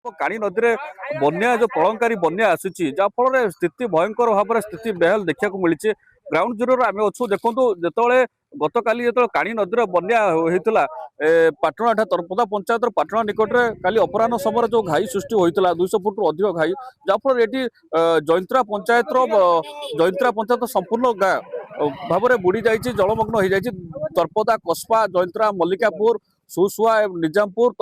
काणी नदी में बन्या जो प्रलंकारी बन्या आसूची जहाँफल स्थिति भयंकर भाव में स्थिति बेहल देखा मिली ग्राउंड जीरो आम अच्छु देखु जो गत काली जो काणी नदी बन्या होता पाटणा तरपदा पंचायत पाटणा निकट में काली अपराह समय जो घाई सृष्टि होता 200 फुट अधिक घाई जहाँफल ये जैंत्रा पंचायत संपूर्ण गाँ भाव में बुड़ी जा जलमग्न हो जाए तरपदा कस्बा जैंत्रा मल्लिकापुर सुसुआ निजामपुर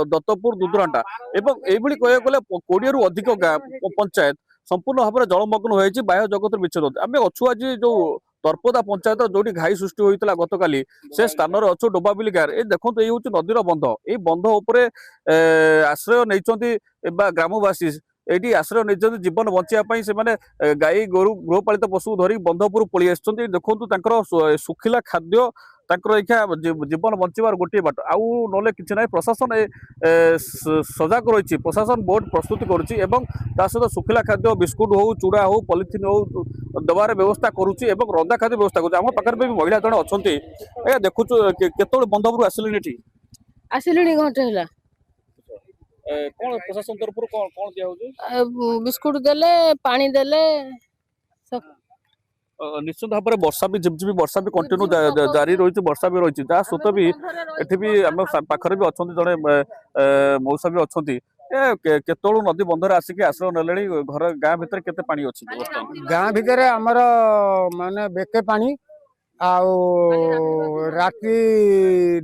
दत्तपुर दुदरांटा एवं यही कह गले 20 रु अधिक गाँ पंचायत संपूर्ण भाव में जलमग्न हो बाह्य जगत विच्छेद आम अच्छु आज जो तरपदा पंचायत जो घाई सृष्टि होता गत काली से स्थान अच्छु डोबाबिली गाँव ये देखो ये हूँ नदीर बंध ये बंध उपरे आश्रय नहीं ग्रामवासी ये आश्रय नहीं जीवन बचाई से गाई गोरु गृहपालित पशु धरी बंधपुर पलि आसुँच देखो सुखिला खाद्य जीवन बचार गोटे बाट आउ ना कि ना प्रशासन सजग रही प्रशासन बोर्ड प्रस्तुति करुच्ची सहित सुखिला खाद्य बिस्कुट हो चूड़ा हो पॉलिथिन हो दबार व्यवस्था करुच्ची रंधा खाद्य व्यवस्था करुच्ची आम पाखे भी महिला जन अच्छा देखु केत बंधपुर आसिले आसिले घंटे है कौन प्रशासन तरफ कौन दिया बिस्कुट देले पानी देले निश्चित भाव में वर्षा भी झिपझिपी वर्षा भी कंटिन्यू जारी रही वर्षा भी रही जहाँ सहित भी ये भी आम पाखे भी अच्छा जड़े मौसा भी अच्छा केतु नदी बंधर आसिक आश्रय ने घर गाँ भीतर केते पानी अच्छी गाँ भीतर आमर माने बेके पानी आउ राति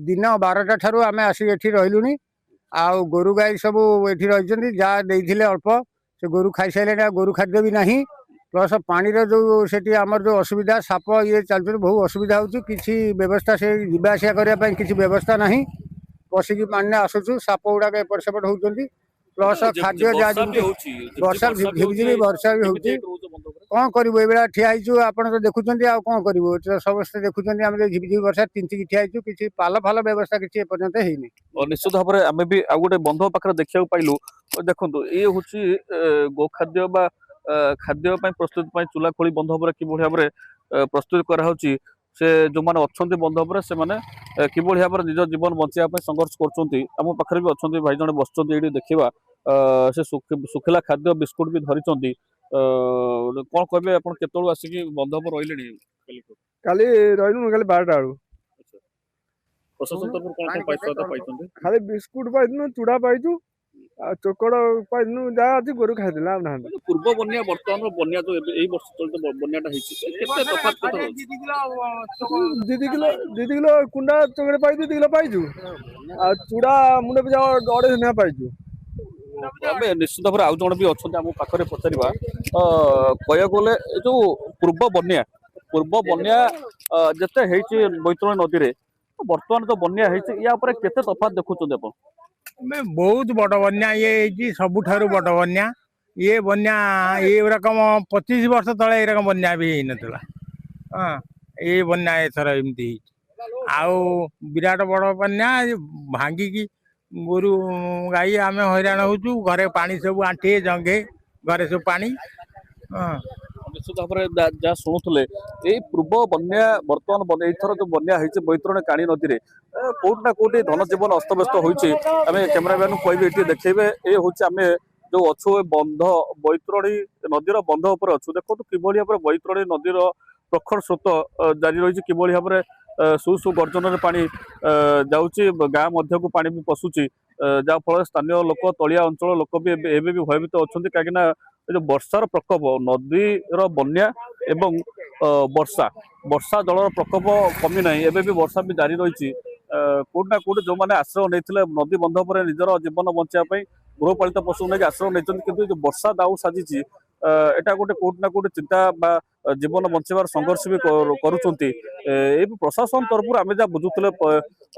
दिन 12टा ठारू आम आसिक एठी रहिलुनी आउ गोरु गाई सब एठी रही जहाँ देइथिले अल्प से गोरु खाई सारे गोरु खाद्य भी नहीं प्लस पानी जो सेठी आमर जो असुविधा साप ये चलते बहुत असुविधा होची किसी व्यवस्था से जीवा आसिया करने किसी व्यवस्था नहीं पशिकी पानी आसुचु साप गुड़ाक एपट सेपट होती प्लस खाद्य जहाँ वर्षा झिपझिपी वर्षा भी होती कौन करूँ ये ठिया आप तो देखुं आ कौन करूँ समस्ते देखुं आम झिपझिपी वर्षा तिंचिकी ठिया किसी पाल फाल व्यवस्था किसी एपर्यंत होनी निश्चित भाव में आम भी आउ गोटे बंध पाखे देखा पाइलु देखो ये हूँ गोखाद्य खाद्य प्रस्तुति चूला खोली बंध पर कि भाव में प्रस्तुत कराऊँच से जो मैंने अच्छा बंध पर से कि भाव में निज जीवन बचाई संघर्ष करम पाखे भी अच्छा भाई जन बस देखा से सुखिला खाद्य बिस्कुट भी धरी कौन कहे आप केतु आसिक बंध पर रही काली रही काली 12टा बेलू प्रशासन तरफ खाली बिस्कुट पाइनु चूड़ा पाइचु चोकड़ पाइनु जहाँ अच्छी गोरु खाइला पूर्व बन्या बर्तमान बन्या जो वर्ष चलित बन्याटा दीदी किलो कुंडा चोकड़े पाई 2 किलो पाइचु आ चूड़ा मुंडे भी 250 पाइचु निश्चित भाव आउ जन भी अच्छा आम पाखे पचारा कह गले जो पूर्व बन्या जिते बैतरणी नदी में बर्तमान जो बन्या या केते तफात देखुं आप बहुत बड़ बन्या ये सबुठारु बड़ बन्या ये बन्या ये रकम 25 वर्ष तले रकम बन्या भी होता हाँ ये बन्या एथर एमती आउ विराट बड़ बन्या भांगिकी गोरु गाई आम हैरान होचु घरे पानी सब आंठे जंघे घरे सब पानी हाँ निश्चित भाव में जहाँ शुणुले यही पूर्व बन्या बर्तमान एथर जो बन्या बैतरणी काणी नदी में कौट ना कौटी धनजीवन अस्तव्यस्त होती आम कैमेरामैन कहे देखेबे ये हूँ आम जो अच्छु बंध बैतरणी नदीर बंध उपर अच्छु देखो कि भाव में बैतरणी नदीर प्रखर स्रोत जारी रही कि भाव में सुसु गर्जन पानी जाऊँगी गाँ मध्य को पानी भी पशुची जहाँफल स्थानीय लोक तलिया अंचल लोक भी एवं भी भयभीत अच्छा कहीं जो वर्षार प्रकोप नदीर बन्या एवं वर्षा जलर प्रकोप कमी ना एवं भी वर्षा भी जारी रही कौट ना कौट जो मैंने आश्रय नहीं नदी बंध पर निजर जीवन बचाई गृहपालित पशु नहीं आश्रय नहीं कि वर्षा दाऊ साजिश एटा गोटे कौट ना कौट चिंता जीवन बचार संघर्ष भी करुँच प्रशासन तरफ आम जहाँ बुझुले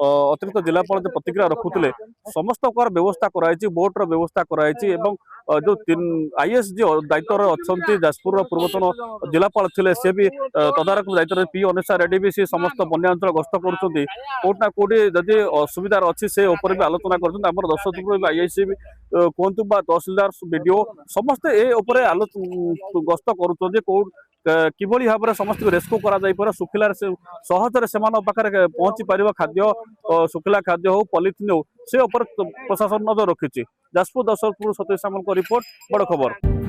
अतिरिक्त जिलापाल प्रतिक्रिया रखुले समस्त प्रकार व्यवस्था कराई बोट्र व्यवस्था कराई जो आईएएस जी दायित्व अच्छा जाजपुर पूर्वतन जिलापाल थे सी भी तदारख दायित्व पी अनुसार रेड्डी भी सी समस्त बन्या अंचल गस्त कर कौट ना कौटी जदि असुविधा अच्छी से भी आलोचना कर दर्शक आईआईसी भी कहतु तहसिलदार बीडीओ समस्ते गस्त कर किभଳି भाव में समस्त रेस्क्यू करा सुखिला सहजरे से पहुंची पार खाद्य सुखिला खाद्य हो पॉलिथिन हो से प्रशासन नजर रखी जाजपुर दशरथपुर सतीश सामल रिपोर्ट बड़ खबर।